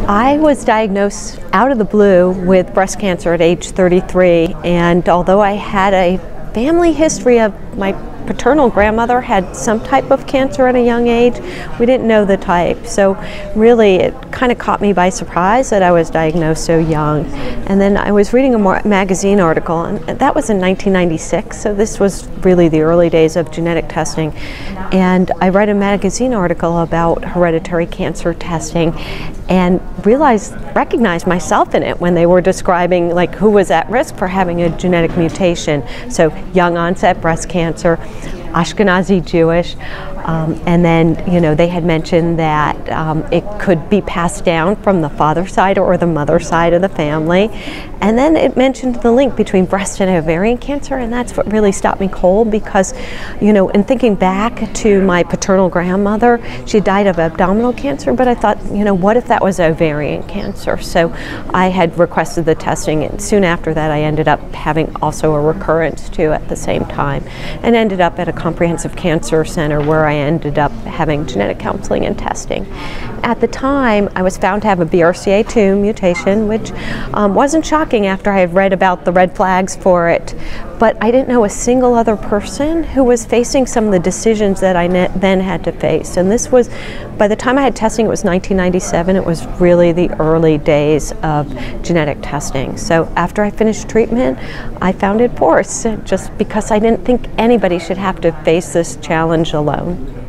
I was diagnosed out of the blue with breast cancer at age 33, and although I had a family history of my paternal grandmother had some type of cancer at a young age, we didn't know the type. So really it kind of caught me by surprise that I was diagnosed so young. And then I was reading a magazine article, and that was in 1996, so this was really the early days of genetic testing. And I read a magazine article about hereditary cancer testing and recognized myself in it when they were describing like who was at risk for having a genetic mutation. So young onset breast cancer, Ashkenazi Jewish, and then they had mentioned that it could be passed down from the father side or the mother side of the family. And then it mentioned the link between breast and ovarian cancer, and that's what really stopped me cold because, in thinking back to my paternal grandmother, she died of abdominal cancer, but I thought, what if that was ovarian cancer? So I had requested the testing, and soon after that I ended up having also a recurrence too at the same time, and ended up at a comprehensive cancer center where I ended up having genetic counseling and testing. At the time, I was found to have a BRCA2 mutation, which wasn't shocking after I had read about the red flags for it, but I didn't know a single other person who was facing some of the decisions that I then had to face. And this was, by the time I had testing, it was 1997. It was really the early days of genetic testing. So after I finished treatment, I founded Force, just because I didn't think anybody should have to face this challenge alone.